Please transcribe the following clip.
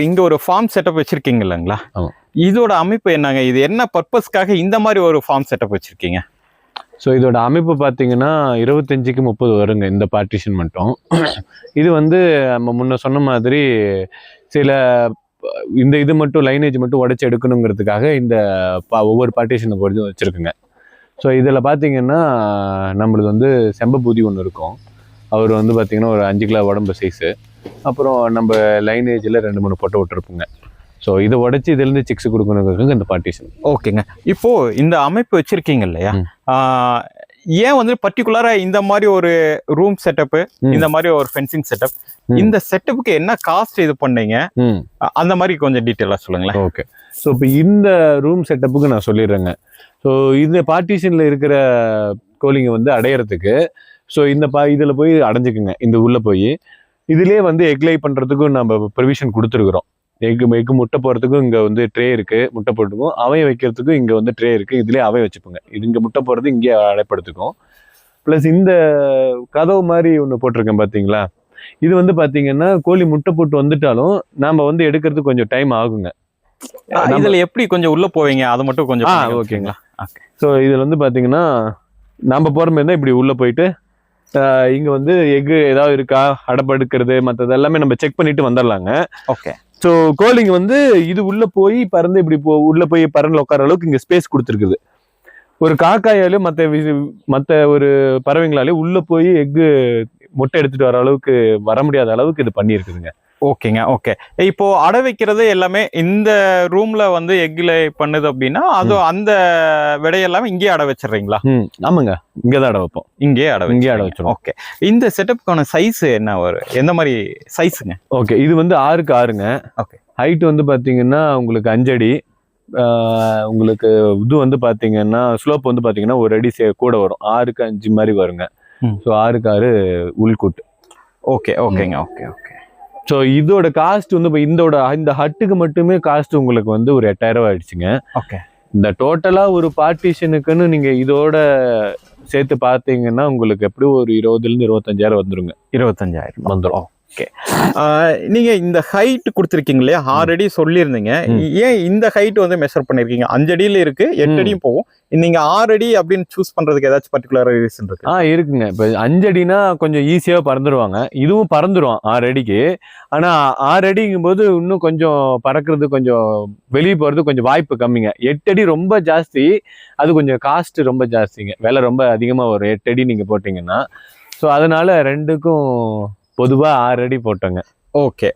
இங்க ஒரு form setup வச்சிருக்கீங்க இல்லைங்களா? ஆமா. இதோட அமைப்பு என்னங்க? இது என்ன பர்பஸ்க்காக இந்த மாதிரி ஒரு ஃபார்ம் செட்டப் வச்சிருக்கீங்க? ஸோ இதோட அமைப்பு பார்த்தீங்கன்னா 25க்கு 30 வருங்க இந்த பார்ட்டிஷன் மட்டும். இது வந்து நம்ம முன்ன சொன்ன மாதிரி சில இது மட்டும் லைனேஜ் மட்டும் உடைச்சு எடுக்கணுங்கிறதுக்காக இந்த ஒவ்வொரு பார்ட்டிஷனை பொறுத்து வச்சுருக்குங்க. ஸோ இதில் பார்த்தீங்கன்னா நம்மளுக்கு வந்து செம்பபூதி ஒன்று இருக்கும். அவர் வந்து பார்த்தீங்கன்னா ஒரு 5 கிலோ உடம்பு சைஸு. அப்புறம் நம்ம லைனேஜில் 2-3 பொட்டை விட்டுருப்போங்க. ஸோ இதை உடச்சி இதுலேருந்து சிக்ஸ் கொடுக்கணுங்கிறது இந்த பார்ட்டிஷன். ஓகேங்க. இப்போ இந்த அமைப்பு வச்சிருக்கீங்க இல்லையா? ஏன் வந்து பர்டிகுலரா இந்த மாதிரி ஒரு ரூம் செட்டப், இந்த மாதிரி ஒரு ஃபென்சிங் செட்டப், இந்த செட்டப்புக்கு என்ன காஸ்ட் இது பண்ணீங்க? அந்த மாதிரி கொஞ்சம் டீட்டெயிலா சொல்லுங்களேன். ஓகே. ஸோ இப்போ இந்த ரூம் செட்டப்புக்கு நான் சொல்லிடுறேங்க. ஸோ இந்த பார்ட்டிஷனில் இருக்கிற கோழிங்க வந்து அடையிறதுக்கு ஸோ இதில் போய் அடைஞ்சிக்குங்க. இந்த உள்ளே போய் இதுலேயே வந்து எக்லை பண்ணுறதுக்கும் நம்ம ப்ரொவிஷன் கொடுத்துருக்குறோம். எக்கு முட்டை போடுறதுக்கும் இங்கே வந்து ட்ரே இருக்குது, முட்டை போட்டுக்கும். அவை வைக்கிறதுக்கும் இங்கே வந்து ட்ரே இருக்குது, இதுலேயே அவை வச்சுப்போங்க. இது இங்கே முட்டை போடுறது இங்கே அடைப்படுத்துக்கும். ப்ளஸ் இந்த கதவு மாதிரி ஒன்று போட்டிருக்கேன் பார்த்தீங்களா? இது வந்து பார்த்தீங்கன்னா கோழி முட்டை போட்டு வந்துட்டாலும் நாம் வந்து எடுக்கிறதுக்கு கொஞ்சம் டைம் ஆகுங்க. இதில் எப்படி கொஞ்சம் உள்ளே போவீங்க அதை மட்டும் கொஞ்சம் ஓகேங்களா? ஓகே. ஸோ இதில் வந்து பார்த்தீங்கன்னா நம்ம போகிற மாதிரி தான் இப்படி உள்ளே போயிட்டு இங்கே வந்து எக்கு ஏதாவது இருக்கா அடைப்படுக்கிறது மற்றது எல்லாமே நம்ம செக் பண்ணிட்டு வந்துடலாங்க. ஓகே. ஸோ கோழிங்க வந்து இது உள்ள போய் பறந்து இப்படி உள்ள போய் பறந்து உட்கார அளவுக்கு இங்கே ஸ்பேஸ் கொடுத்துருக்குது. ஒரு காக்காயாலும் மற்ற ஒரு பறவைங்களாலே உள்ள போய் எக்கு முட்டை எடுத்துட்டு வர அளவுக்கு வர முடியாத அளவுக்கு இது பண்ணியிருக்குதுங்க. ஓகேங்க. ஓகே. இப்போ அடை வைக்கிறது எல்லாமே இந்த ரூம்ல வந்து எக்ல பண்ணுது அப்படின்னா அது அந்த விடையெல்லாமே இங்கே அடை வச்சிடுறீங்களா? ஆமாங்க, இங்கே தான் அடை வைப்போம். இங்கே அடை வச்சிருவோம். ஓகே. இந்த செட்டப்புக்கான சைஸ் என்ன வரும்? எந்த மாதிரி சைஸுங்க? ஓகே. இது வந்து 6க்கு 6ங்க. ஓகே. ஹைட் வந்து பார்த்தீங்கன்னா உங்களுக்கு 5 அடி. உங்களுக்கு இது வந்து பார்த்தீங்கன்னா ஸ்லோப் வந்து பார்த்தீங்கன்னா 1 அடி கூட வரும். 6க்கு 5 மாதிரி வருங்க. ஸோ 6க்கு 6 உள்கூட்டு. ஓகே. ஓகேங்க. ஓகே. ஓகே. ஸோ இதோட காஸ்ட் வந்து இப்போ இந்த ஹட்டுக்கு மட்டுமே காஸ்ட் உங்களுக்கு வந்து ஒரு 8000 ஆயிடுச்சுங்க. ஓகே. இந்த டோட்டலா ஒரு பார்ட்டிஷனுக்குன்னு நீங்க இதோட சேர்த்து பார்த்தீங்கன்னா உங்களுக்கு எப்படி ஒரு 20,000 to 25,000 வந்துருங்க. 25,000 வந்துடும். ஓகே. நீங்க இந்த ஹைட் கொடுத்துருக்கீங்க இல்லையா? 6 அடி சொல்லியிருந்தீங்க. ஏன் இந்த ஹைட் வந்து மெஷர் பண்ணிருக்கீங்க? 5 அடியில இருக்கு, 8 அடியும் போகும். நீங்க 6 அடி அப்படின்னு சூஸ் பண்றதுக்கு ஏதாச்சும் பர்டிகுலர் ரீசன் இருக்கு? இருக்குங்க. இப்போ 5 அடினா கொஞ்சம் ஈஸியா பறந்துருவாங்க. இதுவும் பறந்துரும் 6 அடிக்கு. ஆனா 6 அடிங்கும் போது இன்னும் கொஞ்சம் பறக்கிறது கொஞ்சம் வெளியே போறது கொஞ்சம் வாய்ப்பு கம்மிங்க. 8 அடி ரொம்ப ஜாஸ்தி. அது கொஞ்சம் காஸ்ட் ரொம்ப ஜாஸ்திங்க. விலை ரொம்ப அதிகமா ஒரு 8 அடி நீங்க போட்டீங்கன்னா. ஸோ அதனால ரெண்டுக்கும் பொதுவா 6 அடி போட்டோங்க. ஓகே.